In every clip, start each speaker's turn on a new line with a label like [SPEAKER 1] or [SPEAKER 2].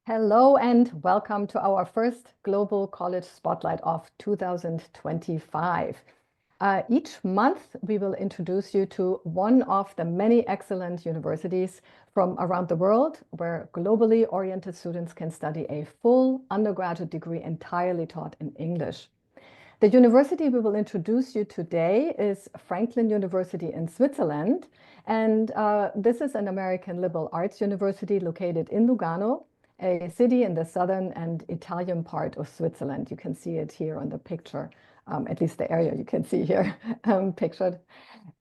[SPEAKER 1] Hello and welcome to our first Global College Spotlight of 2025. Each month, we will introduce you to one of the many excellent universities from around the world where globally oriented students can study a full undergraduate degree entirely taught in English. The university we will introduce you today is Franklin University in Switzerland. And this is an American liberal arts university located in Lugano, a city in the southern and Italian part of Switzerland. You can see it here on the picture, at least the area you can see here pictured.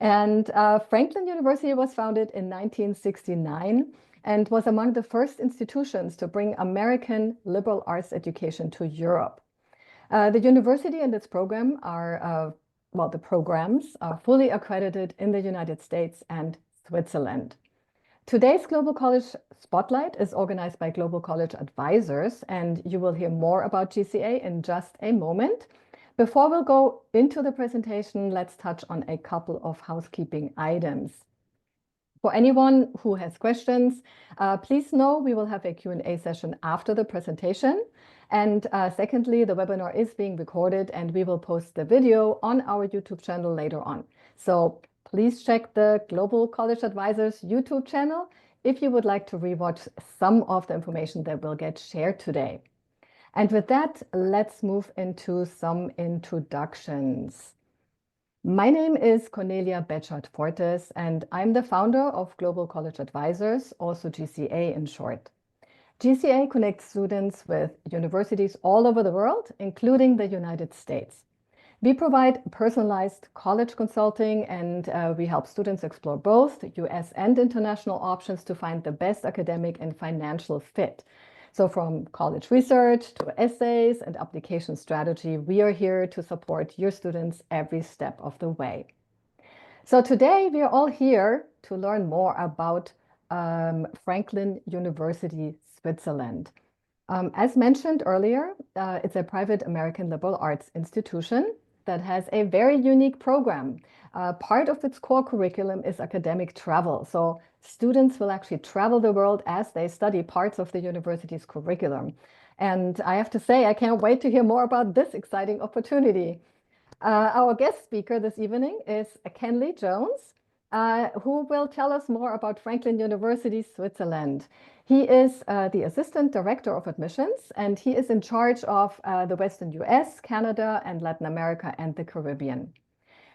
[SPEAKER 1] And Franklin University was founded in 1969 and was among the first institutions to bring American liberal arts education to Europe. The university and its program are, the programs are fully accredited in the United States and Switzerland. Today's Global College Spotlight is organized by Global College Advisors, and you will hear more about GCA in just a moment. Before we'll go into the presentation, let's touch on a couple of housekeeping items. For anyone who has questions, please know we will have a Q&A session after the presentation. And secondly, the webinar is being recorded and we will post the video on our YouTube channel later on. So please check the Global College Advisors YouTube channel if you would like to rewatch some of the information that will get shared today. And with that, let's move into some introductions. My name is Cornelia Betschart-Fortes, and I'm the founder of Global College Advisors, also GCA in short. GCA connects students with universities all over the world, including the United States. We provide personalized college consulting, and we help students explore both US and international options to find the best academic and financial fit. So from college research to essays and application strategy, we are here to support your students every step of the way. So today we are all here to learn more about Franklin University, Switzerland. As mentioned earlier, it's a private American liberal arts institution that has a very unique program. Part of its core curriculum is academic travel. So students will actually travel the world as they study parts of the university's curriculum. And I have to say, I can't wait to hear more about this exciting opportunity. Our guest speaker this evening is Kenley Jones, who will tell us more about Franklin University, Switzerland. He is the Assistant Director of Admissions, and he is in charge of the Western US, Canada, and Latin America, and the Caribbean.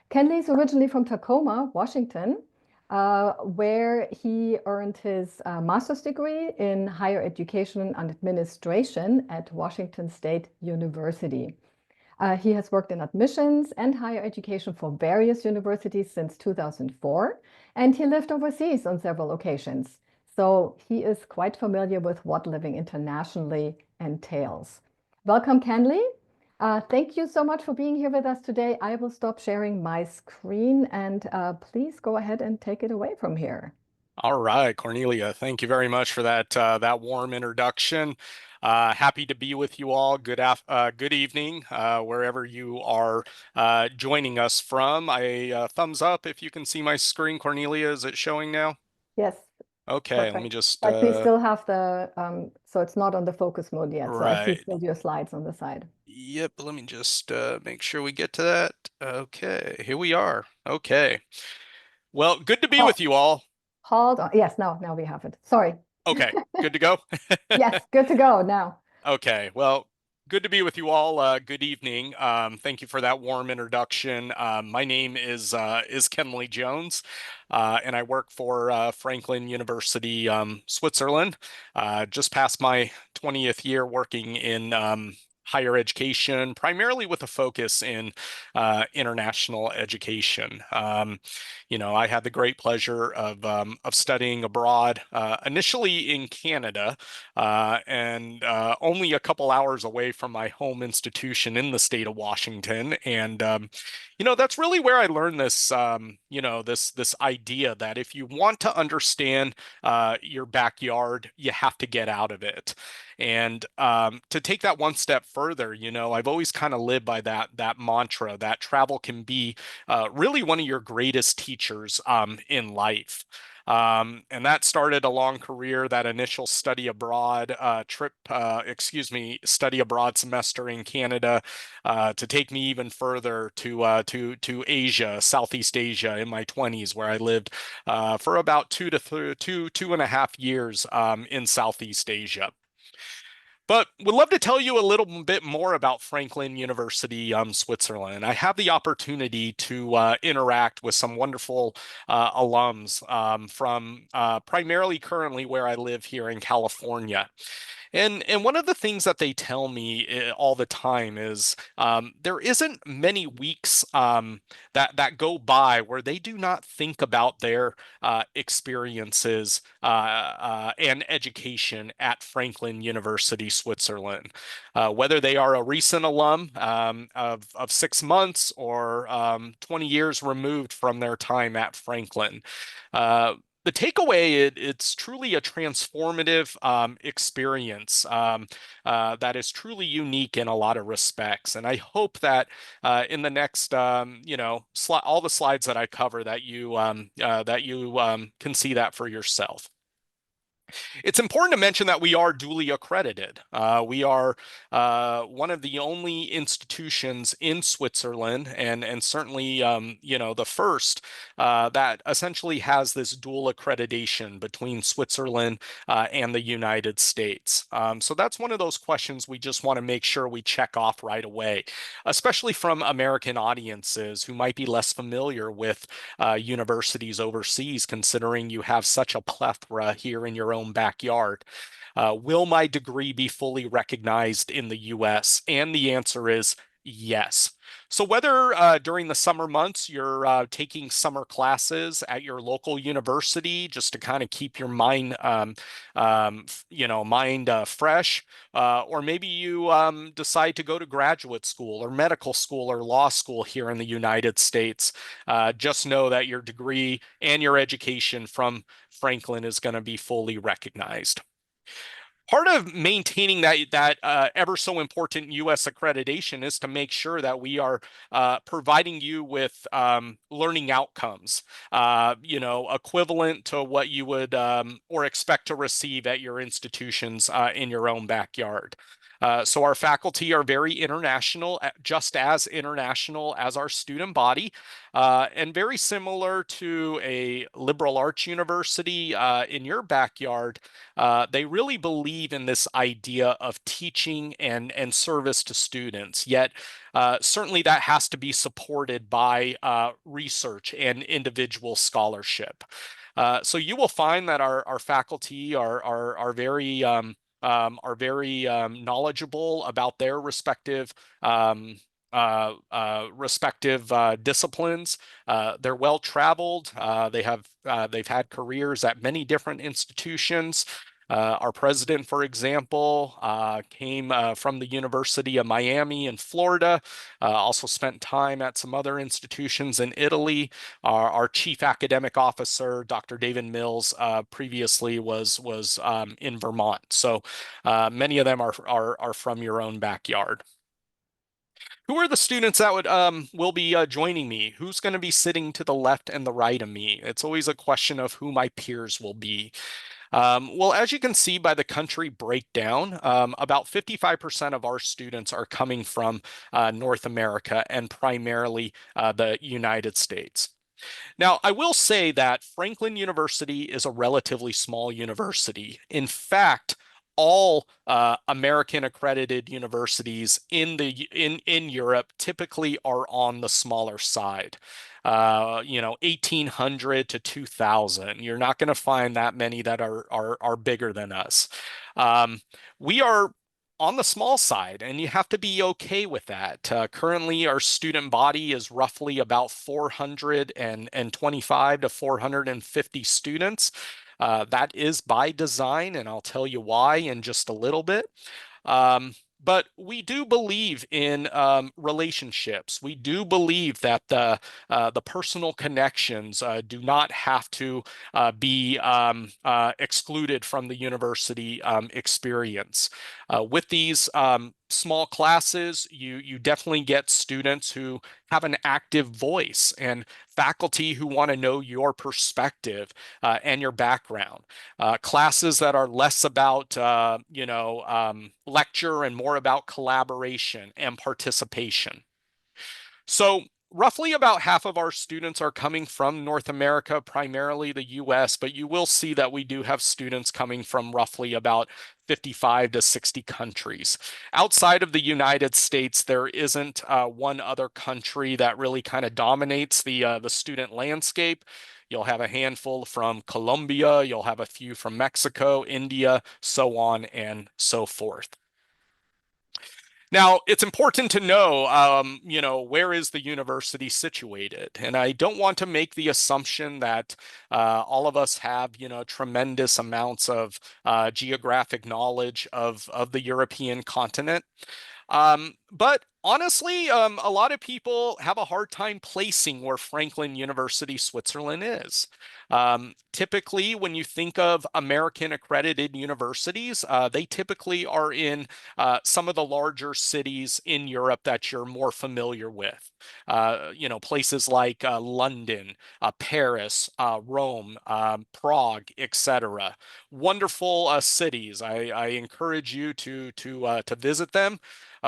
[SPEAKER 1] Kenley is originally from Tacoma, Washington, where he earned his master's degree in higher education and administration at Washington State University. He has worked in admissions and higher education for various universities since 2004, and he lived overseas on several occasions. So he is quite familiar with what living internationally entails. Welcome, Kenley. Thank you so much for being here with us today. I will stop sharing my screen and please go ahead and take it away from here.
[SPEAKER 2] All right, Cornelia, thank you very much for that warm introduction. Happy to be with you all. Good evening, wherever you are joining us from. A thumbs up if you can see my screen. Cornelia, is it showing now?
[SPEAKER 1] Yes.
[SPEAKER 2] Okay,
[SPEAKER 1] Perfect.
[SPEAKER 2] let me just.
[SPEAKER 1] But we still have the, so it's not on the focus mode yet. So I see
[SPEAKER 2] Right.
[SPEAKER 1] still your slides on the side.
[SPEAKER 2] Yep, let me just make sure we get to that. Okay, here we are. Okay. Well, good to be
[SPEAKER 1] Oh,
[SPEAKER 2] with you all.
[SPEAKER 1] hold on. Yes, now we have it. Sorry.
[SPEAKER 2] Okay, good to go.
[SPEAKER 1] Yes, good to go now.
[SPEAKER 2] Okay, well, good to be with you all. Good evening. Thank you for that warm introduction. My name is Kenley Jones, and I work for Franklin University, Switzerland. Just past my 20th year working in higher education, primarily with a focus in international education. I had the great pleasure of studying abroad, initially in Canada, and only a couple hours away from my home institution in the state of Washington. And that's really where I learned this, this idea that if you want to understand your backyard, you have to get out of it. And to take that one step further, I've always kind of lived by that mantra that travel can be really one of your greatest teachers in life. And that started a long career, that initial study abroad study abroad semester in Canada, to take me even further to Asia, Southeast Asia in my 20s, where I lived for about 2.5 years in Southeast Asia. But would love to tell you a little bit more about Franklin University, Switzerland. I have the opportunity to interact with some wonderful alums from primarily currently where I live here in California. And one of the things that they tell me all the time is there isn't many weeks that go by where they do not think about their experiences and education at Franklin University, Switzerland. Whether they are a recent alum of 6 months or 20 years removed from their time at Franklin. The takeaway, it's truly a transformative experience that is truly unique in a lot of respects. And I hope that in the next, all the slides that I cover, that you can see that for yourself. It's important to mention that we are duly accredited. We are one of the only institutions in Switzerland, and certainly the first that essentially has this dual accreditation between Switzerland and the United States. So that's one of those questions we just want to make sure we check off right away, especially from American audiences who might be less familiar with universities overseas, considering you have such a plethora here in your own backyard. Will my degree be fully recognized in the US? And the answer is yes. So whether during the summer months you're taking summer classes at your local university just to kind of keep your mind, fresh, or maybe you decide to go to graduate school or medical school or law school here in the United States, just know that your degree and your education from Franklin is going to be fully recognized. Part of maintaining that ever so important U.S. accreditation is to make sure that we are providing you with learning outcomes, equivalent to what you would or expect to receive at your institutions in your own backyard. So our faculty are very international, just as international as our student body, and very similar to a liberal arts university in your backyard. They really believe in this idea of teaching and service to students, yet certainly that has to be supported by research and individual scholarship. So you will find that our faculty are very knowledgeable about their respective disciplines. They're well traveled. They've had careers at many different institutions. Our president, for example, came from the University of Miami in Florida, also spent time at some other institutions in Italy. Our chief academic officer, Dr. David Mills, previously was in Vermont. So many of them are from your own backyard. Who are the students that will be joining me? Who's going to be sitting to the left and the right of me? It's always a question of who my peers will be. Well, as you can see by the country breakdown, about 55% of our students are coming from North America and primarily the United States. Now, I will say that Franklin University is a relatively small university. In fact, all American accredited universities in Europe typically are on the smaller side. 1,800 to 2,000. You're not going to find that many that are bigger than us. We are on the small side, and you have to be okay with that. Currently, our student body is roughly about 425 to 450 students. That is by design, and I'll tell you why in just a little bit. But we do believe in relationships. We do believe that the personal connections do not have to be excluded from the university experience. With these small classes, you definitely get students who have an active voice and faculty who want to know your perspective and your background. Classes that are less about lecture and more about collaboration and participation. So roughly about half of our students are coming from North America, primarily the US, but you will see that we do have students coming from roughly about 55 to 60 countries. Outside of the United States, there isn't one other country that really kind of dominates the student landscape. You'll have a handful from Colombia, you'll have a few from Mexico, India, so on and so forth. Now, it's important to know, where is the university situated? And I don't want to make the assumption that all of us have, tremendous amounts of geographic knowledge of the European continent. But honestly, a lot of people have a hard time placing where Franklin University, Switzerland is. Typically, when you think of American accredited universities, they typically are in some of the larger cities in Europe that you're more familiar with. Places like London, Paris, Rome, Prague, etc. Wonderful cities. I encourage you to visit them.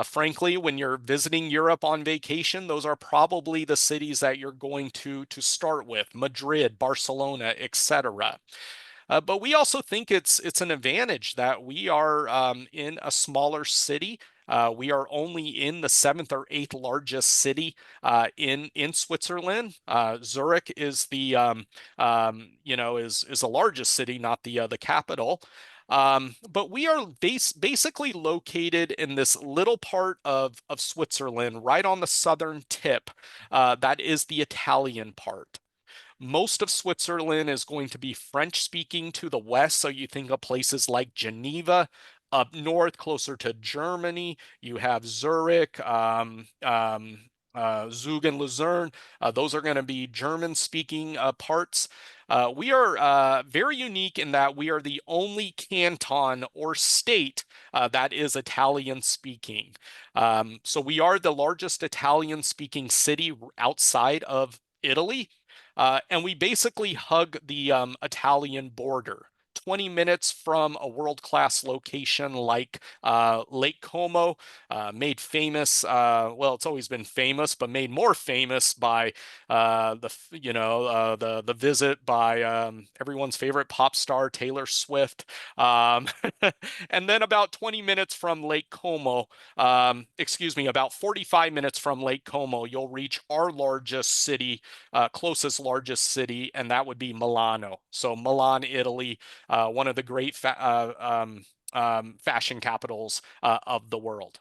[SPEAKER 2] Frankly, when you're visiting Europe on vacation, those are probably the cities that you're going to start with: Madrid, Barcelona, etc. But we also think it's an advantage that we are in a smaller city. We are only in the seventh or eighth largest city in Switzerland. Zurich is is the largest city, not the capital. But we are basically located in this little part of Switzerland, right on the southern tip. That is the Italian part. Most of Switzerland is going to be French speaking to the west. So you think of places like Geneva. Up north, closer to Germany, you have Zurich, Zug and Lucerne. Those are going to be German speaking parts. We are very unique in that we are the only canton or state that is Italian speaking. So we are the largest Italian speaking city outside of Italy. And we basically hug the Italian border. 20 minutes from a world-class location like Lake Como, made famous. Well, it's always been famous, but made more famous by the visit by everyone's favorite pop star Taylor Swift. Um, and then about 20 minutes from Lake Como, about 45 minutes from Lake Como, you'll reach our closest largest city, and that would be Milano. So Milan, Italy, one of the great fashion capitals of the world.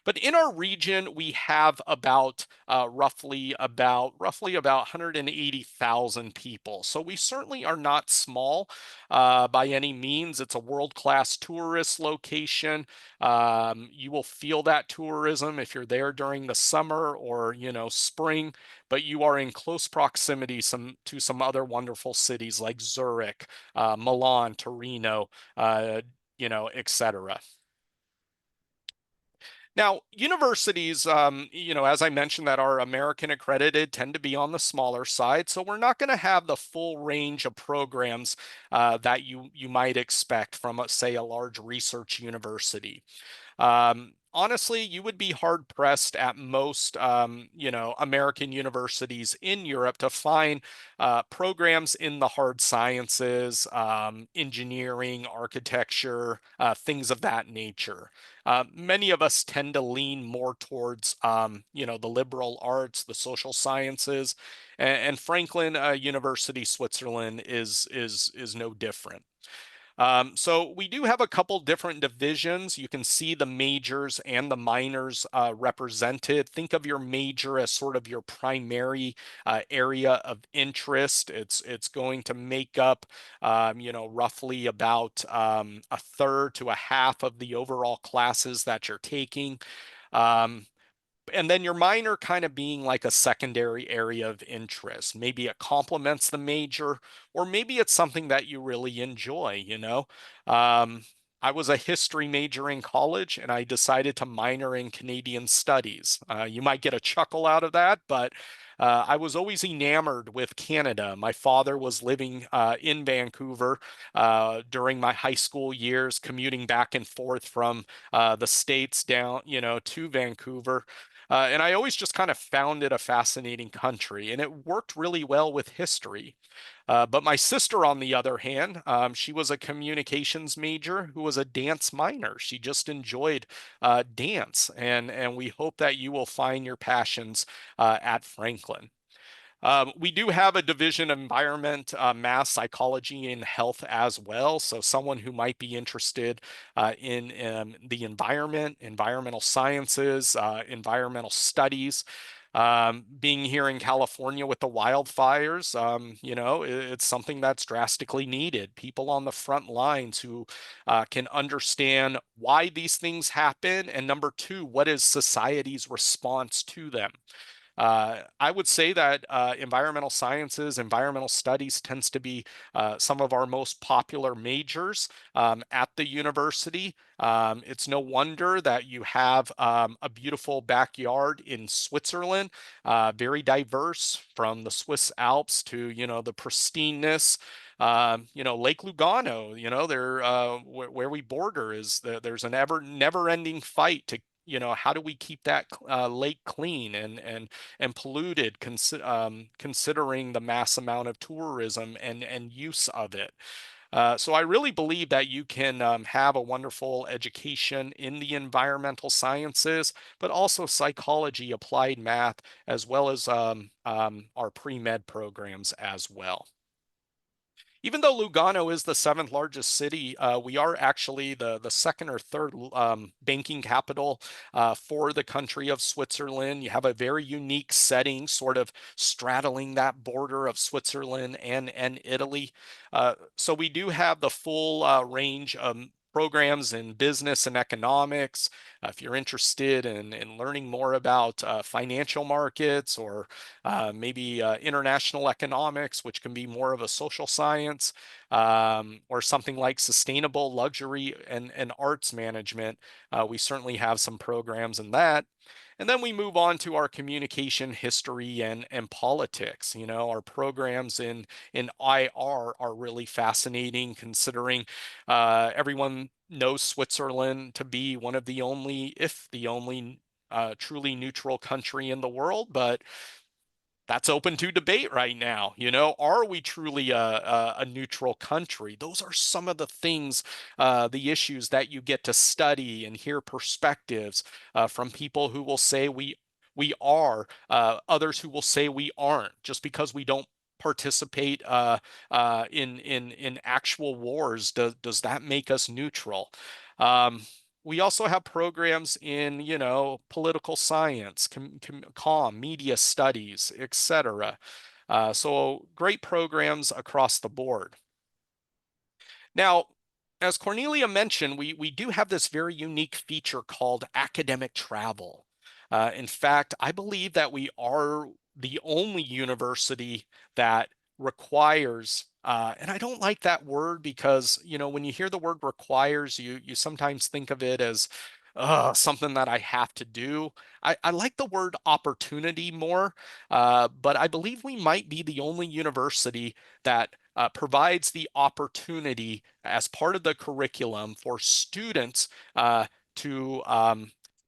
[SPEAKER 2] But in our region, we have about roughly about 180,000 people. So we certainly are not small by any means. It's a world-class tourist location. You will feel that tourism if you're there during the summer or spring, but you are in close proximity to some other wonderful cities like Zurich, Milan, Torino, etc. Now, universities, as I mentioned, that are American accredited tend to be on the smaller side, so we're not going to have the full range of programs that you might expect from, say, a large research university. Honestly, you would be hard pressed at most, American universities in Europe to find programs in the hard sciences, engineering, architecture, things of that nature. Many of us tend to lean more towards, the liberal arts, the social sciences, and Franklin University, Switzerland is no different. So we do have a couple different divisions. You can see the majors and the minors represented. Think of your major as sort of your primary area of interest. It's going to make up, roughly about a third to a half of the overall classes that you're taking. Um, and then your minor kind of being like a secondary area of interest. Maybe it complements the major, or maybe it's something that you really enjoy. Um, I was a history major in college, and I decided to minor in Canadian studies. You might get a chuckle out of that, but I was always enamored with Canada. My father was living in Vancouver during my high school years, commuting back and forth from the States down, to Vancouver. And I always just kind of found it a fascinating country, and it worked really well with history. But my sister, on the other hand, she was a communications major who was a dance minor. She just enjoyed dance, and we hope that you will find your passions at Franklin. We do have a division of environment, math, psychology, and health as well. So someone who might be interested in the environment, environmental sciences, environmental studies. Being here in California with the wildfires, it's something that's drastically needed. People on the front lines who can understand why these things happen, and number two, what is society's response to them. I would say that environmental sciences, environmental studies tends to be some of our most popular majors at the university. It's no wonder that you have a beautiful backyard in Switzerland, very diverse from the Swiss Alps to, the pristineness. Lake Lugano, where we border there's an never-ending fight to how do we keep that lake clean and polluted, considering the mass amount of tourism and use of it. So I really believe that you can have a wonderful education in the environmental sciences, but also psychology, applied math, as well as our pre-med programs as well. Even though Lugano is the seventh largest city, we are actually the second or third banking capital for the country of Switzerland. You have a very unique setting, sort of straddling that border of Switzerland and Italy. So we do have the full range of programs in business and economics. If you're interested in learning more about financial markets or maybe international economics, which can be more of a social science, or something like sustainable luxury and arts management, we certainly have some programs in that. And then we move on to our communication history and politics. Our programs in IR are really fascinating, considering everyone knows Switzerland to be one of the only, if the only, truly neutral country in the world, but that's open to debate right now. Are we truly a neutral country? Those are some of the things, the issues that you get to study and hear perspectives from people who will say we are, others who will say we aren't, just because we don't participate in actual wars. Does that make us neutral? We also have programs in, political science, media studies, etc. So great programs across the board. Now, as Cornelia mentioned, we do have this very unique feature called academic travel. In fact, I believe that we are the only university that requires, and I don't like that word because, when you hear the word requires, you sometimes think of it as something that I have to do. I like the word opportunity more, but I believe we might be the only university that provides the opportunity as part of the curriculum for students to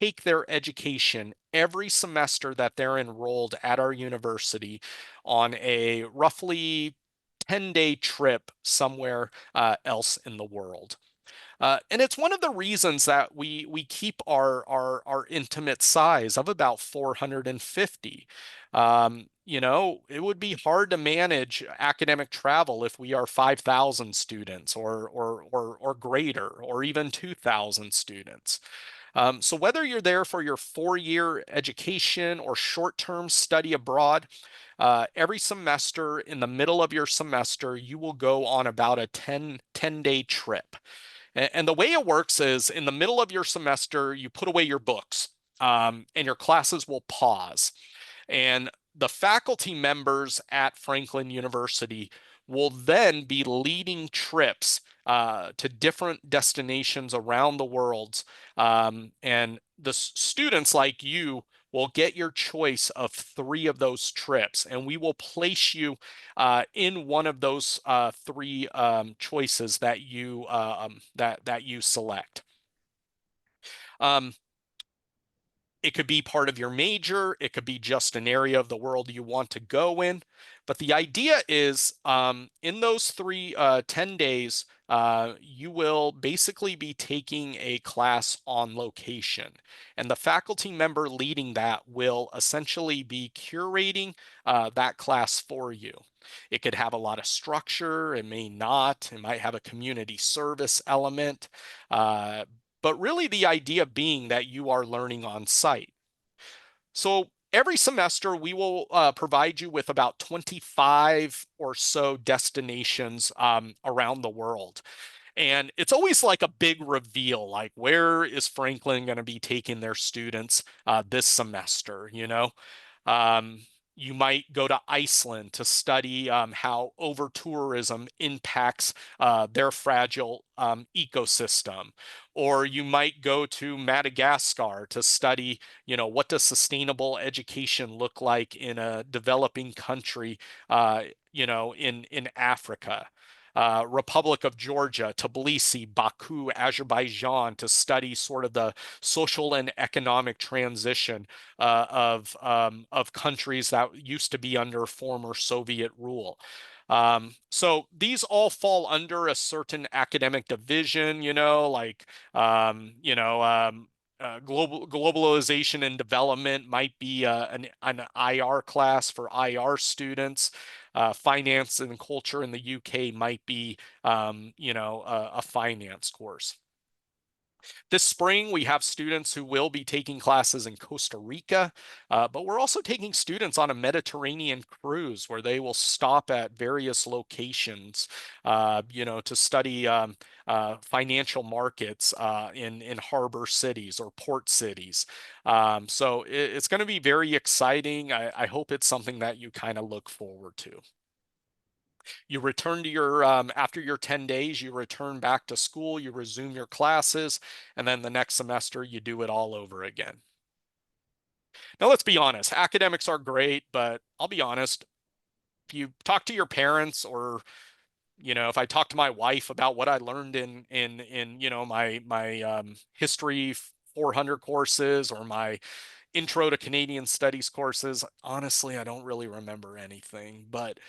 [SPEAKER 2] take their education every semester that they're enrolled at our university on a roughly 10-day trip somewhere else in the world. And it's one of the reasons that we keep our intimate size of about 450. It would be hard to manage academic travel if we are 5,000 students or greater, or even 2,000 students. So whether you're there for your 4-year education or short-term study abroad, every semester, in the middle of your semester, you will go on about a 10-day trip. And the way it works is, in the middle of your semester, you put away your books, and your classes will pause. And the faculty members at Franklin University will then be leading trips to different destinations around the world. And the students like you will get your choice of 3 of those trips, and we will place you in one of those 3 choices that you select. Um, it could be part of your major. It could be just an area of the world you want to go in. But the idea is in those 10 days, you will basically be taking a class on location. And the faculty member leading that will essentially be curating that class for you. It could have a lot of structure. It may not. It might have a community service element. But really the idea being that you are learning on site. So every semester we will provide you with about 25 or so destinations around the world. And it's always like a big reveal, like where is Franklin going to be taking their students this semester, you know? Um, you might go to Iceland to study how over-tourism impacts their fragile ecosystem. Or you might go to Madagascar to study, you know, what does sustainable education look like in a developing country, you know, in Africa. Republic of Georgia, Tbilisi, Baku, Azerbaijan to study sort of the social and economic transition of countries that used to be under former Soviet rule. So these all fall under a certain academic division, you know, like globalization and development might be an IR class for IR students. Finance and culture in the UK might be, a finance course. This spring, we have students who will be taking classes in Costa Rica, but we're also taking students on a Mediterranean cruise where they will stop at various locations, to study financial markets in harbor cities or port cities. So it's going to be very exciting. I hope it's something that you kind of look forward to. You return to your, after your 10 days, you return back to school, you resume your classes, and then the next semester you do it all over again. Now, let's be honest, academics are great, but I'll be honest, if you talk to your parents or if I talk to my wife about what I learned in my history 400 courses or my intro to Canadian studies courses, honestly, I don't really remember anything. But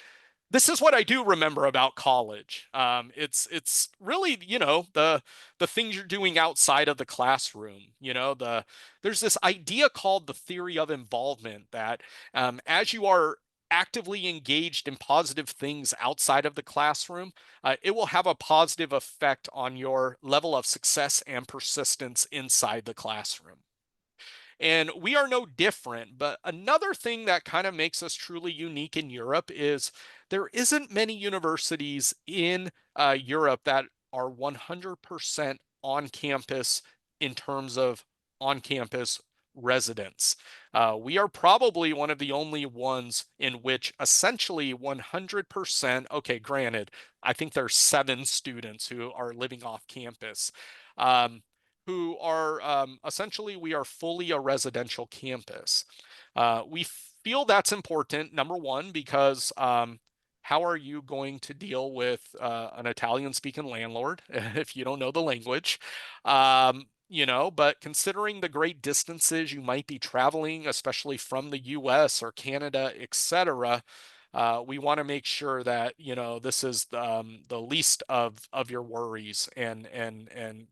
[SPEAKER 2] this is what I do remember about college. It's really, the things you're doing outside of the classroom. There's this idea called the theory of involvement that as you are actively engaged in positive things outside of the classroom, it will have a positive effect on your level of success and persistence inside the classroom. And we are no different. But another thing that kind of makes us truly unique in Europe is there isn't many universities in Europe that are 100% on campus in terms of on campus residents. We are probably one of the only ones in which essentially 100%, okay, granted, I think there's 7 students who are living off campus. Who are essentially we are fully a residential campus. We feel that's important, number one, because how are you going to deal with an Italian speaking landlord if you don't know the language? But considering the great distances you might be traveling, especially from the US or Canada, etc., we want to make sure that this is the least of your worries and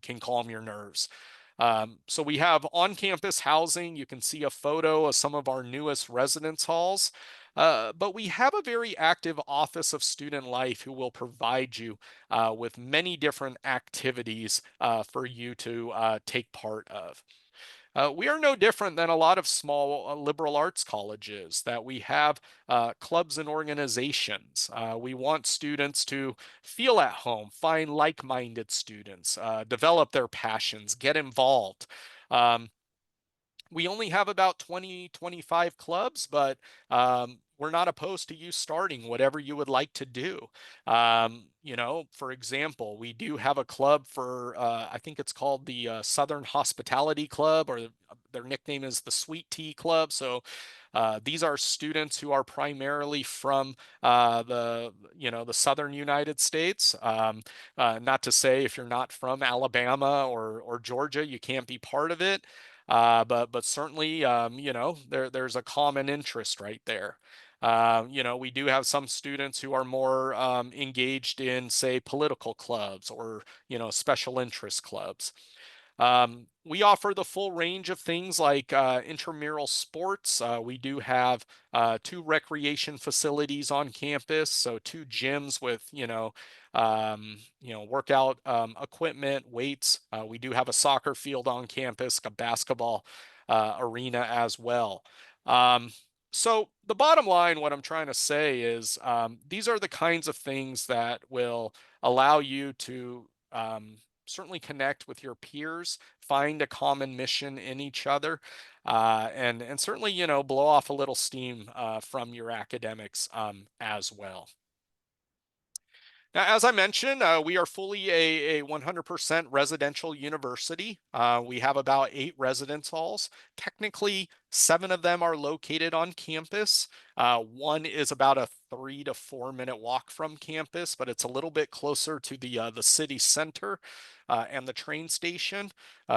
[SPEAKER 2] can calm your nerves. So we have on-campus housing. You can see a photo of some of our newest residence halls. But we have a very active Office of Student Life who will provide you with many different activities for you to take part of. We are no different than a lot of small liberal arts colleges that we have clubs and organizations. We want students to feel at home, find like-minded students, develop their passions, get involved. We only have about 20, 25 clubs, but we're not opposed to you starting whatever you would like to do. For example, we do have a club for, I think it's called the Southern Hospitality Club, or their nickname is the Sweet Tea Club. So these are students who are primarily from the southern United States. Not to say if you're not from Alabama or Georgia, you can't be part of it. But certainly, there's a common interest right there. We do have some students who are more engaged in, say, political clubs or, special interest clubs. We offer the full range of things like intramural sports. We do have 2 recreation facilities on campus, so 2 gyms with workout equipment, weights. We do have a soccer field on campus, a basketball arena as well. So the bottom line, what I'm trying to say is these are the kinds of things that will allow you to certainly connect with your peers, find a common mission in each other, and certainly, blow off a little steam from your academics as well. Now, as I mentioned, we are fully a 100% residential university. We have about 8 residence halls. Technically, 7 of them are located on campus. One is about a 3 to 4 minute walk from campus, but it's a little bit closer to the city center and the train station.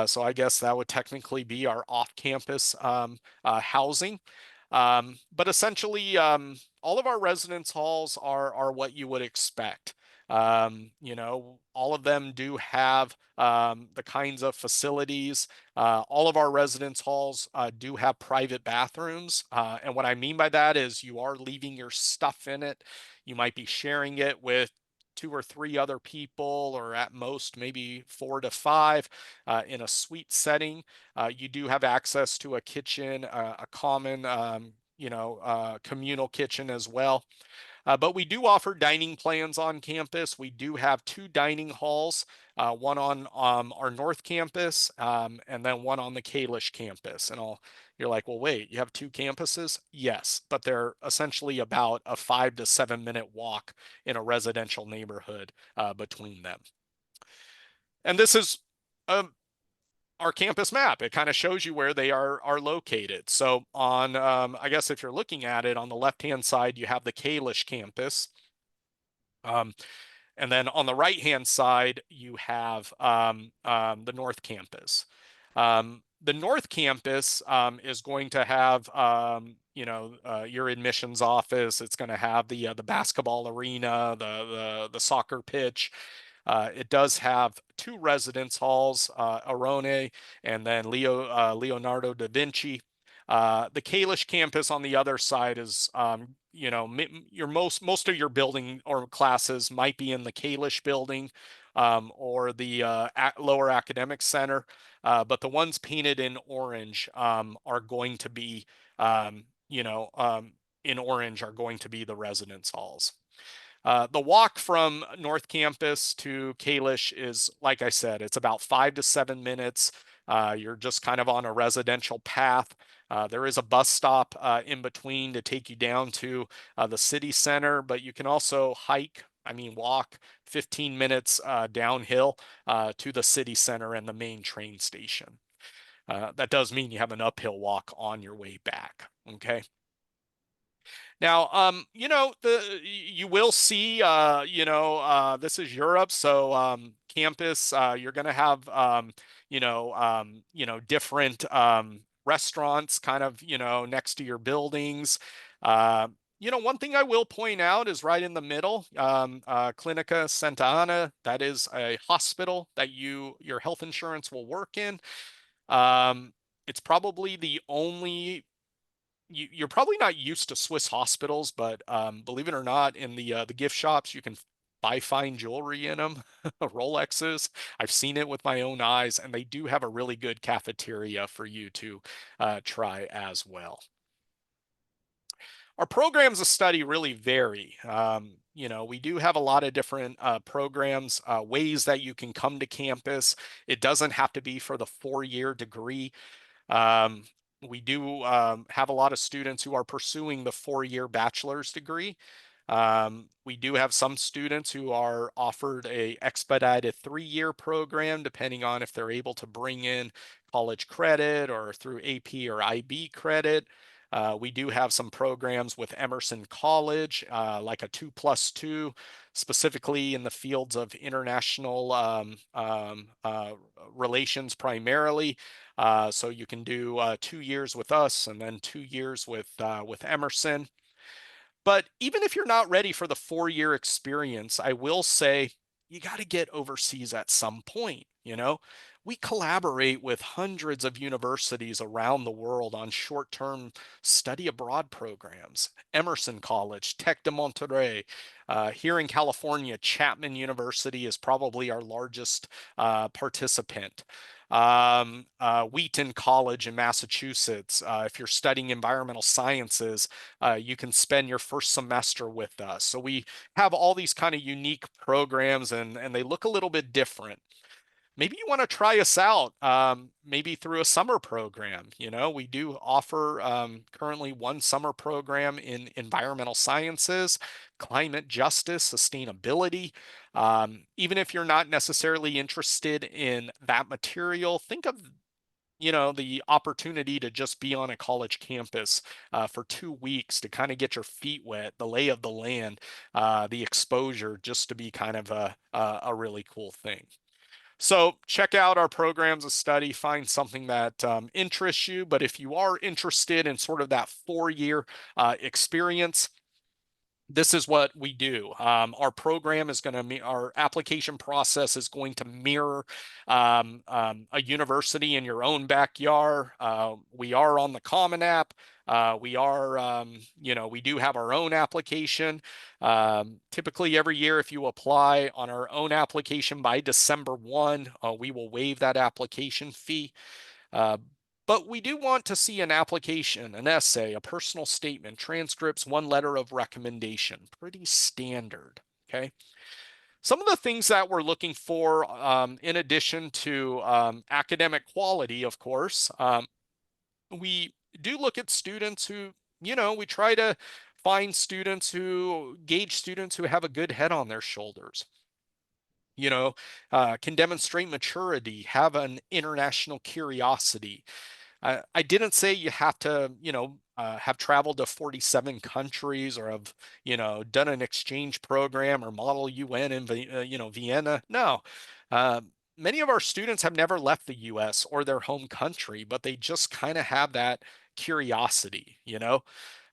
[SPEAKER 2] So I guess that would technically be our off-campus housing. But essentially, all of our residence halls are what you would expect. All of them do have the kinds of facilities. All of our residence halls do have private bathrooms. And what I mean by that is you are leaving your stuff in it. You might be sharing it with 2 or 3 other people, or at most maybe 4 to 5 in a suite setting. You do have access to a kitchen, a common communal kitchen as well. But we do offer dining plans on campus. We do have 2 dining halls, one on our North Campus and then one on the Kalish campus. And you're like, well, wait, you have 2 campuses? Yes, but they're essentially about a 5 to 7 minute walk in a residential neighborhood between them. And this is our campus map. It kind of shows you where they are located. So on, I guess if you're looking at it, on the left-hand side, you have the Kalish campus. And then on the right-hand side, you have the North Campus. The North Campus is going to have, your admissions office. It's going to have the basketball arena, the soccer pitch. It does have 2 residence halls, Arone and then Leonardo da Vinci. The Kalish campus on the other side is, your most of your building or classes might be in the Kalish building or the lower academic center, but the ones painted in orange are going to be, in orange are going to be the residence halls. The walk from North Campus to Kalish is, like I said, it's about 5 to 7 minutes. You're just kind of on a residential path. There is a bus stop in between to take you down to the city center, but you can also walk 15 minutes downhill to the city center and the main train station. That does mean you have an uphill walk on your way back, okay? Now, you will see, this is Europe, so campus, you're going to have, different restaurants kind of, next to your buildings. One thing I will point out is right in the middle, Clinica Santa Ana. That is a hospital that your health insurance will work in. It's probably the only you're probably not used to Swiss hospitals, but believe it or not, in the gift shops, you can buy fine jewelry in them, Rolexes. I've seen it with my own eyes, and they do have a really good cafeteria for you to try as well. Our programs of study really vary. We do have a lot of different programs, ways that you can come to campus. It doesn't have to be for the 4-year degree. We do have a lot of students who are pursuing the 4-year bachelor's degree. We do have some students who are offered a expedited 3-year program, depending on if they're able to bring in college credit or through AP or IB credit. We do have some programs with Emerson College, like a 2+2, specifically in the fields of international relations primarily. So you can do 2 years with us and then 2 years with Emerson. But even if you're not ready for the 4-year experience, I will say you got to get overseas at some point. We collaborate with hundreds of universities around the world on short-term study abroad programs. Emerson College, Tec de Monterrey, here in California, Chapman University is probably our largest participant. Wheaton College in Massachusetts. If you're studying environmental sciences, you can spend your first semester with us. So we have all these kind of unique programs, and they look a little bit different. Maybe you want to try us out, maybe through a summer program. We do offer currently one summer program in environmental sciences, climate justice, sustainability. Even if you're not necessarily interested in that material, think of the opportunity to just be on a college campus for 2 weeks to kind of get your feet wet, the lay of the land, the exposure, just to be kind of a really cool thing. So check out our programs of study, find something that interests you. But if you are interested in sort of that 4-year experience, this is what we do. Our program is going to, our application process is going to mirror a university in your own backyard. We are on the Common App. We do have our own application. Typically every year, if you apply on our own application by December 1, we will waive that application fee. But we do want to see an application, an essay, a personal statement, transcripts, one letter of recommendation. Pretty standard, okay? Some of the things that we're looking for, in addition to academic quality, of course, we do look at students who, we try to find students who gauge students who have a good head on their shoulders. Can demonstrate maturity, have an international curiosity. I didn't say you have to, have traveled to 47 countries or have, done an exchange program or model UN in, Vienna. No. Uh, Many of our students have never left the US or their home country, but they just kind of have that curiosity.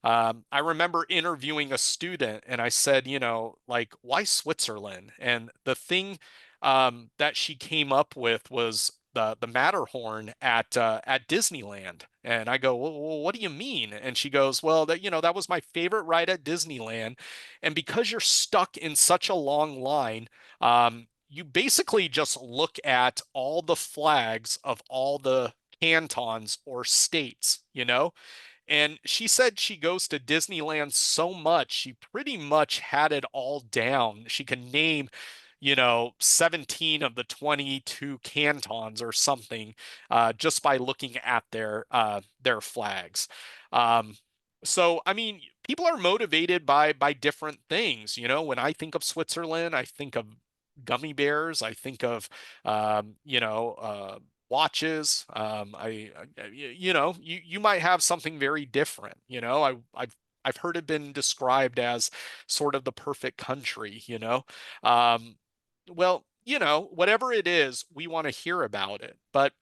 [SPEAKER 2] I remember interviewing a student and I said, like, why Switzerland? And the thing that she came up with was the Matterhorn at Disneyland. And I go, well, what do you mean? And she goes, well, that was my favorite ride at Disneyland. And because you're stuck in such a long line, you basically just look at all the flags of all the cantons or states. And she said she goes to Disneyland so much, she pretty much had it all down. She can name, 17 of the 22 cantons or something, just by looking at their flags. Um, so, I mean, people are motivated by different things. When I think of Switzerland, I think of gummy bears. I think of, watches. You might have something very different. I've heard it been described as sort of the perfect country. Well, whatever it is, we want to hear about it. But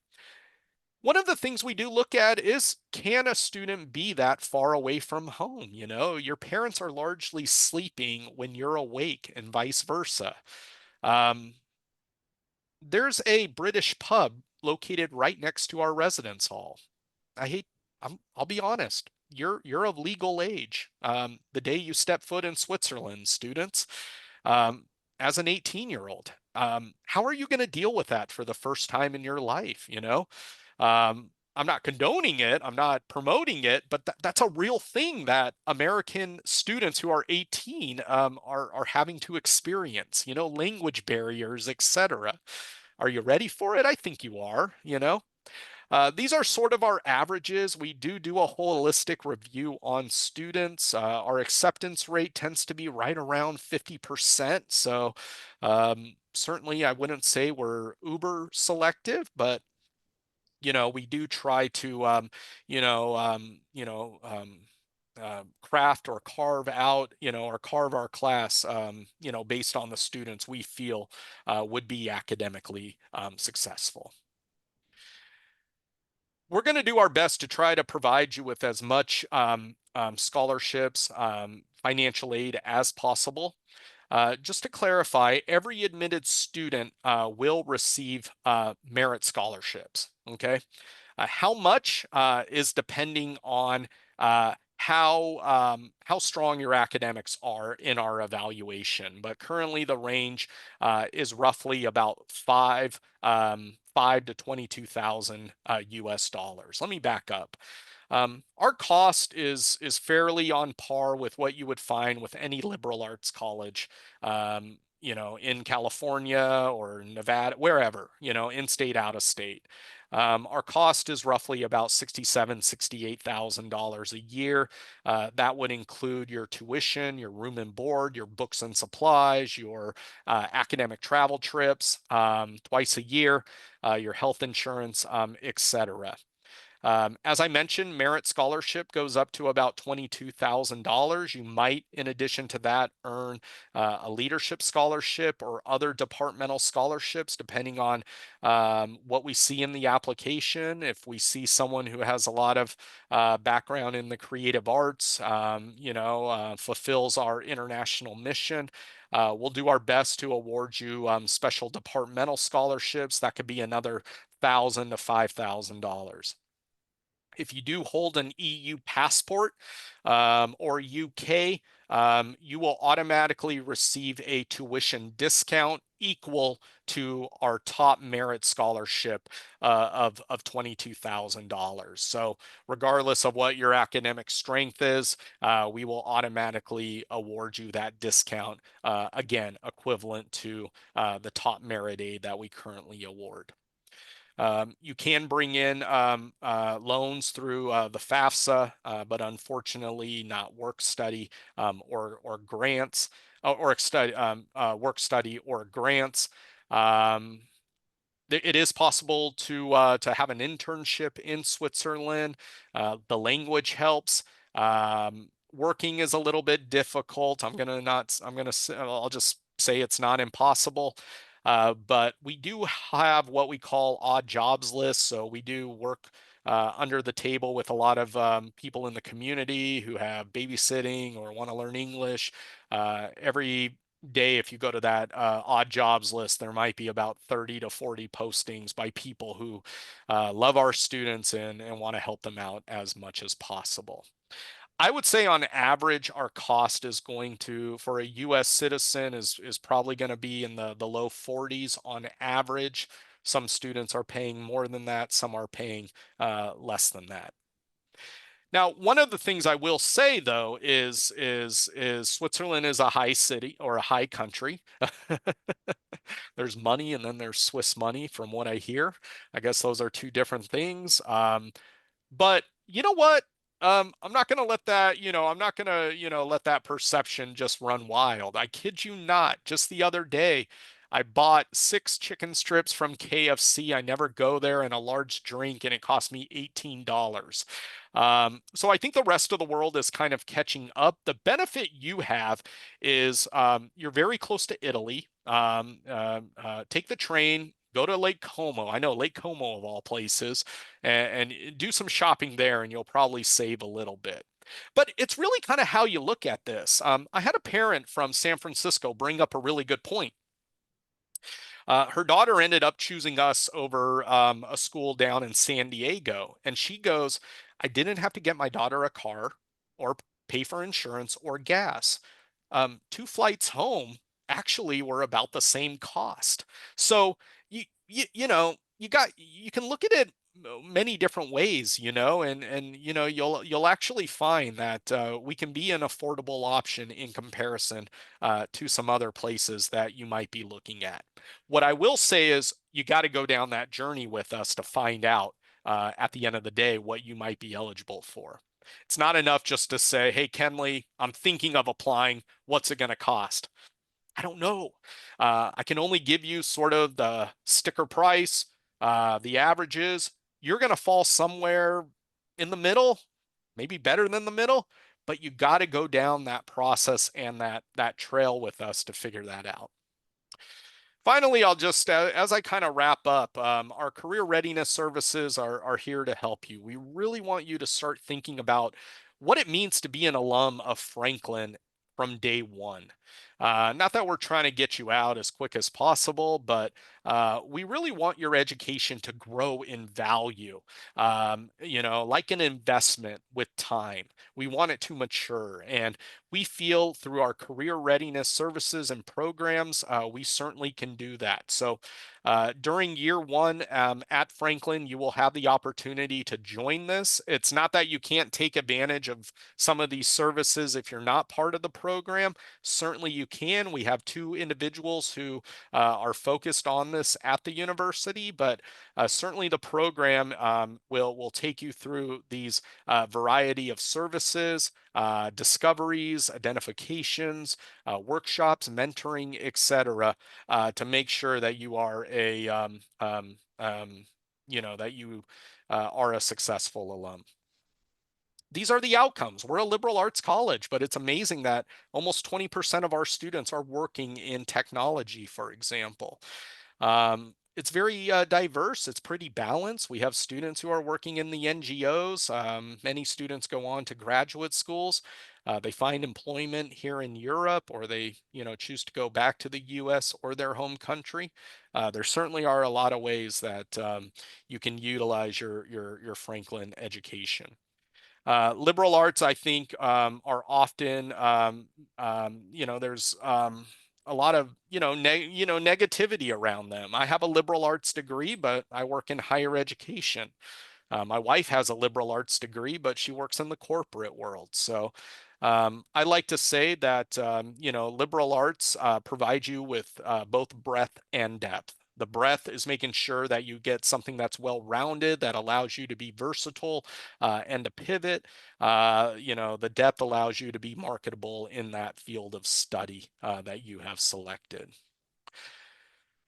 [SPEAKER 2] one of the things we do look at is, can a student be that far away from home? Your parents are largely sleeping when you're awake and vice versa. Um, there's a British pub located right next to our residence hall. I hate, I'll be honest. You're of legal age. The day you step foot in Switzerland, students, um, as an 18-year-old, how are you going to deal with that for the first time in your life? I'm not condoning it. I'm not promoting it, but that's a real thing that American students who are 18 are having to experience. Language barriers, etc. Are you ready for it? I think you are. These are sort of our averages. We do a holistic review on students. Our acceptance rate tends to be right around 50%. So certainly I wouldn't say we're uber selective, but we do try to you know, craft or carve out, or carve our class, based on the students we feel would be academically successful. We're going to do our best to try to provide you with as much scholarships, financial aid as possible. Just to clarify, every admitted student will receive merit scholarships, okay? How much is depending on how strong your academics are in our evaluation. But currently, the range is roughly about five to 22,000 US dollars. Let me back up. Our cost is fairly on par with what you would find with any liberal arts college, in California or Nevada, wherever, in state, out of state. Our cost is roughly about $68,000 a year. That would include your tuition, your room and board, your books and supplies, your academic travel trips twice a year, your health insurance, etc. As I mentioned, merit scholarship goes up to about $22,000. You might, in addition to that, earn a leadership scholarship or other departmental scholarships, depending on what we see in the application. If we see someone who has a lot of background in the creative arts, fulfills our international mission, we'll do our best to award you special departmental scholarships. That could be another $1,000 to $5,000. If you do hold an EU passport or UK, you will automatically receive a tuition discount equal to our top merit scholarship of $22,000. So regardless of what your academic strength is, we will automatically award you that discount, again, equivalent to the top merit aid that we currently award. You can bring in loans through the FAFSA, but unfortunately not work study or grants or work study or grants. It is possible to have an internship in Switzerland. The language helps. Working is a little bit difficult. I'll just say it's not impossible. But we do have what we call odd jobs lists. So we do work under the table with a lot of people in the community who have babysitting or want to learn English. Every day, if you go to that odd jobs list, there might be about 30 to 40 postings by people who love our students and want to help them out as much as possible. I would say on average, our cost is going to, for a US citizen, is probably going to be in the low 40s on average. Some students are paying more than that, some are paying less than that. Now, one of the things I will say though is Switzerland is a high city or a high country. There's money and then there's Swiss money from what I hear. I guess those are two different things. But you know what? I'm not going to let that, I'm not going to, let that perception just run wild. I kid you not. Just the other day, I bought 6 chicken strips from KFC. I never go there, and a large drink, and it cost me $18. So I think the rest of the world is kind of catching up. The benefit you have is you're very close to Italy. Take the train, go to Lake Como. I know Lake Como of all places, and do some shopping there, and you'll probably save a little bit. But it's really kind of how you look at this. I had a parent from San Francisco bring up a really good point. Her daughter ended up choosing us over a school down in San Diego. And she goes, I didn't have to get my daughter a car or pay for insurance or gas. 2 flights home actually were about the same cost. So you can look at it many different ways, and you'll actually find that we can be an affordable option in comparison to some other places that you might be looking at. What I will say is you got to go down that journey with us to find out at the end of the day what you might be eligible for. It's not enough just to say, hey, Kenley, I'm thinking of applying. What's it going to cost? I don't know. I can only give you sort of the sticker price, the averages. You're going to fall somewhere in the middle, maybe better than the middle, but you got to go down that process and that trail with us to figure that out. Finally, I'll just, as I kind of wrap up, our career readiness services are here to help you. We really want you to start thinking about what it means to be an alum of Franklin from day one. Not that we're trying to get you out as quick as possible, but we really want your education to grow in value, like an investment with time. We want it to mature. And we feel through our career readiness services and programs, we certainly can do that. So during year one at Franklin, you will have the opportunity to join this. It's not that you can't take advantage of some of these services if you're not part of the program. Certainly you can. We have 2 individuals who are focused on this at the university, but certainly the program will take you through these variety of services, discoveries, identifications, workshops, mentoring, etc., to make sure that you are that you are a successful alum. These are the outcomes. We're a liberal arts college, but it's amazing that almost 20% of our students are working in technology, for example. It's very diverse. It's pretty balanced. We have students who are working in the NGOs. Many students go on to graduate schools. They find employment here in Europe, or they, choose to go back to the U.S. or their home country. There certainly are a lot of ways that you can utilize your Franklin education. Liberal arts, I think, are often, there's a lot of, negativity around them. I have a liberal arts degree, but I work in higher education. My wife has a liberal arts degree, but she works in the corporate world. So I like to say that, liberal arts provide you with both breadth and depth. The breadth is making sure that you get something that's well-rounded, that allows you to be versatile and to pivot. The depth allows you to be marketable in that field of study that you have selected.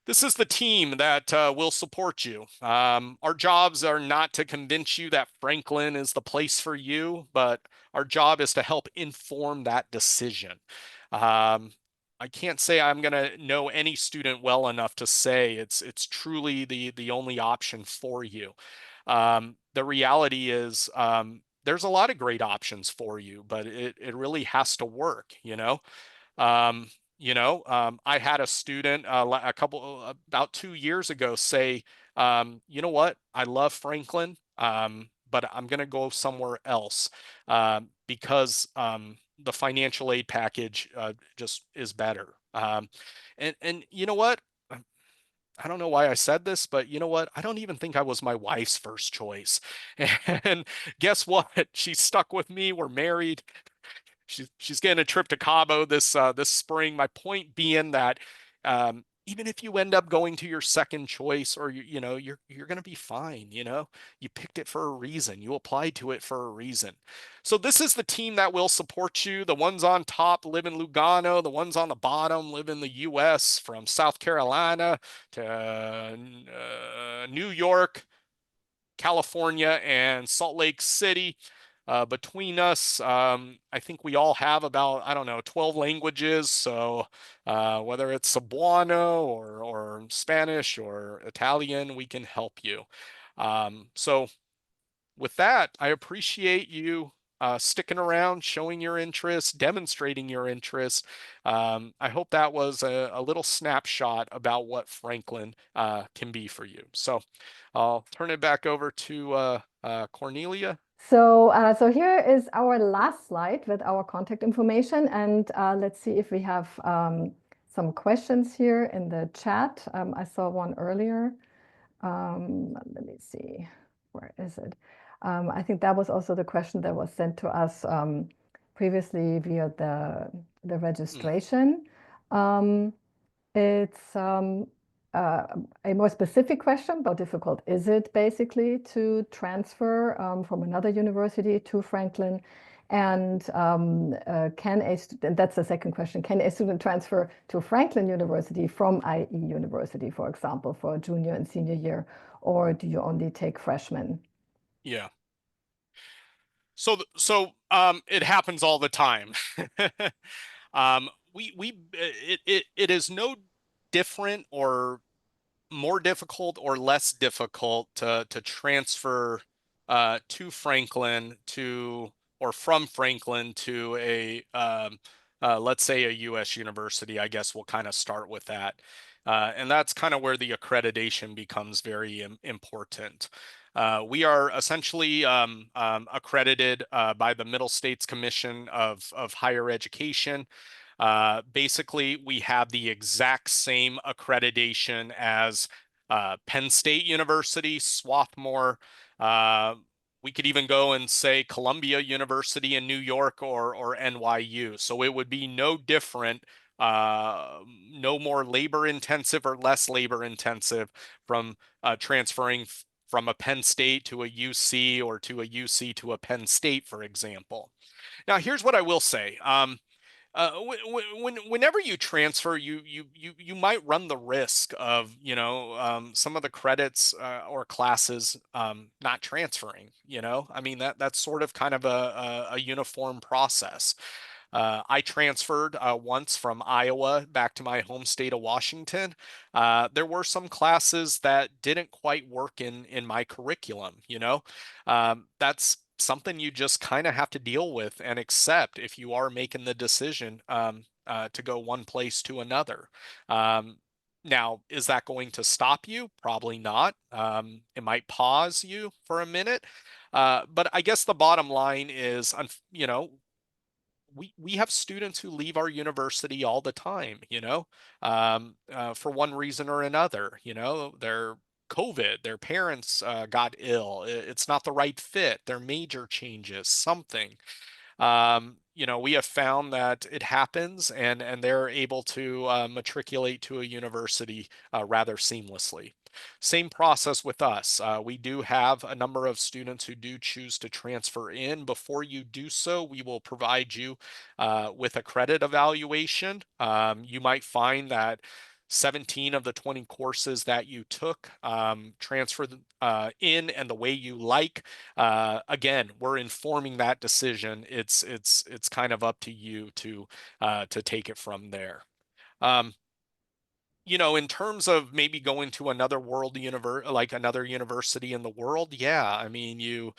[SPEAKER 2] This is the team that will support you. Our jobs are not to convince you that Franklin is the place for you, but our job is to help inform that decision. I can't say I'm going to know any student well enough to say it's truly the only option for you. The reality is there's a lot of great options for you, but it really has to work, I had a student about 2 years ago say, you know what, I love Franklin, but I'm going to go somewhere else because the financial aid package just is better. And you know what? I don't know why I said this, but you know what? I don't even think I was my wife's first choice. And guess what? She's stuck with me. We're married. She's getting a trip to Cabo this spring. My point being that even if you end up going to your second choice, or you're going to be fine. You picked it for a reason. You applied to it for a reason. So this is the team that will support you. The ones on top live in Lugano. The ones on the bottom live in the U.S. from South Carolina to New York, California, and Salt Lake City. Between us, I think we all have about, 12 languages. So whether it's Cebuano or Spanish or Italian, we can help you. So with that, I appreciate you sticking around, showing your interest, demonstrating your interest. I hope that was a little snapshot about what Franklin can be for you. So I'll turn it back over to Cornelia.
[SPEAKER 1] So here is our last slide with our contact information, and let's see if we have some questions here in the chat. I saw one earlier. Let me see, where is it? I think that was also the question that was sent to us previously via the registration. It's a more specific question, how difficult is it basically to transfer from another university to Franklin? And and that's the second question, can a student transfer to Franklin University from IE University, for example, for junior and senior year, or do you only take freshmen?
[SPEAKER 2] Yeah. It happens all the time. It is no different or more difficult or less difficult to transfer to Franklin to or from Franklin to a let's say a U.S. university. I guess we'll kind of start with that, and that's kind of where the accreditation becomes very important. We are essentially accredited by the Middle States Commission of Higher Education. Basically, we have the exact same accreditation as Penn State University, Swarthmore. We could even go and say Columbia University in New York or NYU. So it would be no different, no more labor intensive or less labor intensive from transferring from a Penn State to a UC or to a UC to a Penn State, for example. Now, here's what I will say. Whenever you transfer, you might run the risk of some of the credits or classes not transferring. I mean that's sort of kind of a uniform process. I transferred once from Iowa back to my home state of Washington. There were some classes that didn't quite work in my curriculum. That's something you just kind of have to deal with and accept if you are making the decision to go one place to another. Now, is that going to stop you? Probably not. It might pause you for a minute. But I guess the bottom line is, we have students who leave our university all the time, for one reason or another. They're COVID, their parents got ill, it's not the right fit, their major changes, something. We have found that it happens, and they're able to matriculate to a university rather seamlessly. Same process with us. We do have a number of students who do choose to transfer in. Before you do so, we will provide you with a credit evaluation. You might find that 17 of the 20 courses that you took transferred in and the way you like. Again, we're informing that decision. It's kind of up to you to take it from there. In terms of maybe going to another like another university in the world, yeah, I mean,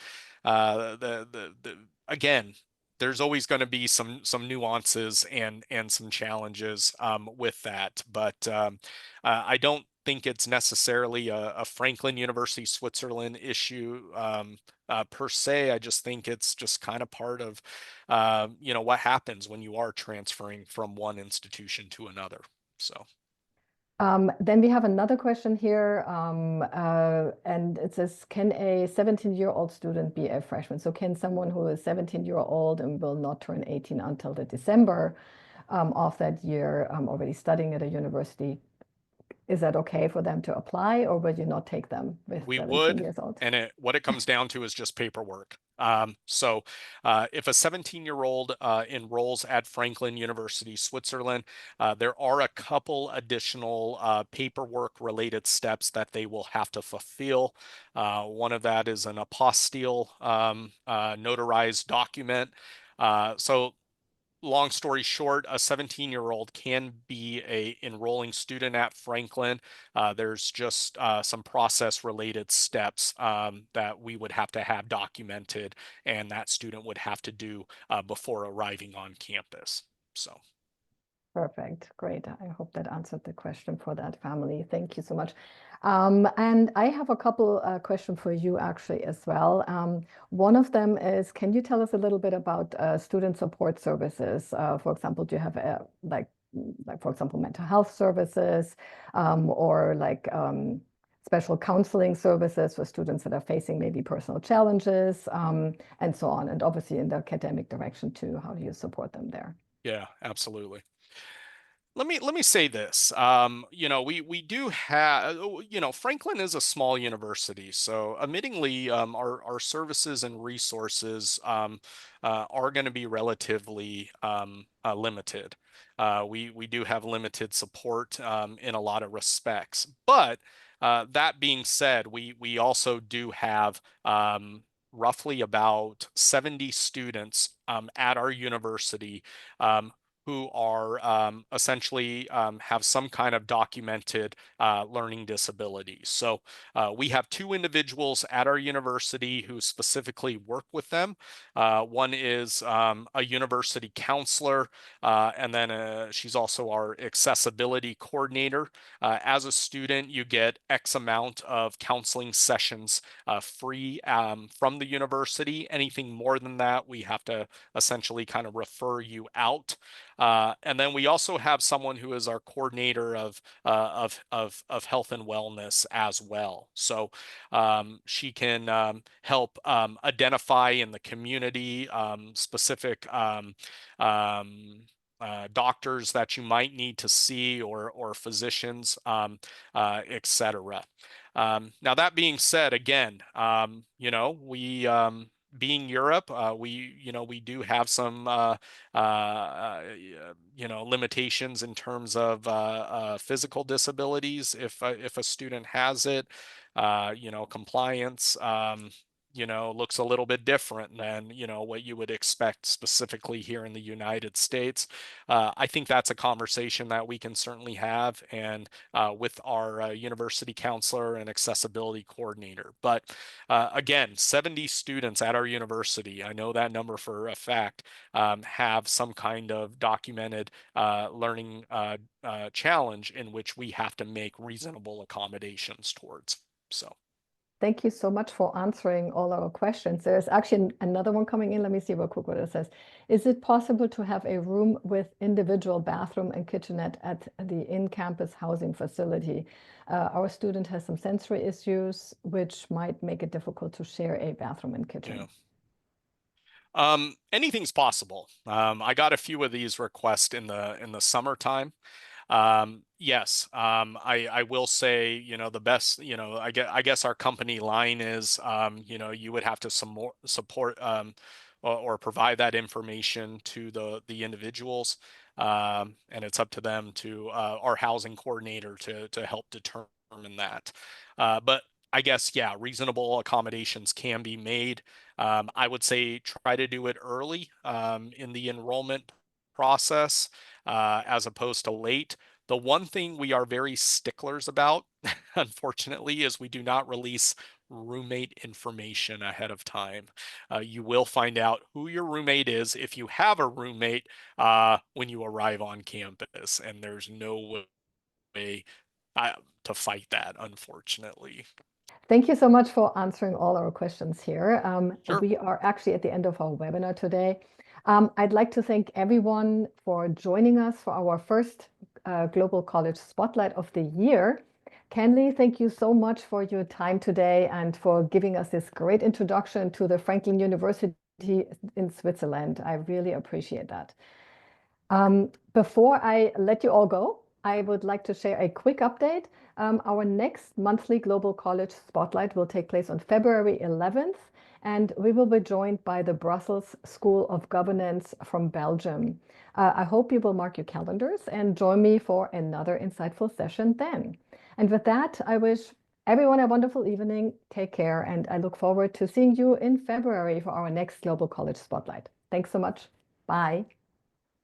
[SPEAKER 2] again, there's always going to be some nuances and some challenges with that, but I don't think it's necessarily a Franklin University Switzerland issue per se. I just think it's just kind of part of what happens when you are transferring from one institution to another. So.
[SPEAKER 1] Then we have another question here, and it says, can a 17-year-old student be a freshman? So can someone who is 17-year-old and will not turn 18 until the December of that year, already studying at a university, is that okay for them to apply, or will you not take them with
[SPEAKER 2] We
[SPEAKER 1] 17
[SPEAKER 2] would,
[SPEAKER 1] years old?
[SPEAKER 2] and what it comes down to is just paperwork. So if a 17-year-old enrolls at Franklin University, Switzerland, there are a couple additional paperwork related steps that they will have to fulfill. One of that is an apostille notarized document. So long story short, a 17-year-old can be a enrolling student at Franklin. There's just some process related steps that we would have to have documented, and that student would have to do before arriving on campus. So.
[SPEAKER 1] Perfect. Great. I hope that answered the question for that family. Thank you so much. And I have a couple questions for you actually as well. One of them is, can you tell us a little bit about student support services? For example, do you have like for example, mental health services or like special counseling services for students that are facing maybe personal challenges and so on. And obviously in the academic direction too, how do you support them there?
[SPEAKER 2] Yeah, absolutely. Let me say this. We do have, Franklin is a small university, so admittingly, our services and resources are going to be relatively limited. We do have limited support in a lot of respects, but that being said, we also do have roughly about 70 students at our university who are essentially have some kind of documented learning disabilities. So we have two individuals at our university who specifically work with them. One is a university counselor, and then she's also our accessibility coordinator. As a student, you get X amount of counseling sessions free from the university. Anything more than that, we have to essentially kind of refer you out. And then we also have someone who is our coordinator of health and wellness as well. So she can help identify in the community specific doctors that you might need to see or physicians, etc. Now that being said, again, we being Europe, we do have some limitations in terms of physical disabilities if a student has it. Compliance looks a little bit different than what you would expect specifically here in the United States. I think that's a conversation that we can certainly have, and with our university counselor and accessibility coordinator. But again, 70 students at our university, I know that number for a fact, have some kind of documented learning challenge in which we have to make reasonable accommodations towards. So.
[SPEAKER 1] Thank you so much for answering all our questions. There's actually another one coming in. Let me see real quick what it says. Is it possible to have a room with individual bathroom and kitchenette at the in-campus housing facility? Our student has some sensory issues, which might make it difficult to share a bathroom and kitchen.
[SPEAKER 2] Yeah. Anything's possible. I got a few of these requests in the summertime. Yes, I will say, the best, I guess our company line is, you would have to support or provide that information to the individuals, and it's up to them to our housing coordinator to help determine that. But I guess, yeah, reasonable accommodations can be made. I would say try to do it early in the enrollment process as opposed to late. The one thing we are very sticklers about, unfortunately, is we do not release roommate information ahead of time. You will find out who your roommate is if you have a roommate when you arrive on campus, and there's no way to fight that, unfortunately.
[SPEAKER 1] Thank you so much for answering all our questions here.
[SPEAKER 2] Sure.
[SPEAKER 1] We are actually at the end of our webinar today. I'd like to thank everyone for joining us for our first Global College Spotlight of the year. Kenley, thank you so much for your time today and for giving us this great introduction to the Franklin University in Switzerland. I really appreciate that. Before I let you all go, I would like to share a quick update. Our next monthly Global College Spotlight will take place on February 11th, and we will be joined by the Brussels School of Governance from Belgium. I hope you will mark your calendars and join me for another insightful session then. And with that, I wish everyone a wonderful evening. Take care, and I look forward to seeing you in February for our next Global College Spotlight. Thanks so much. Bye.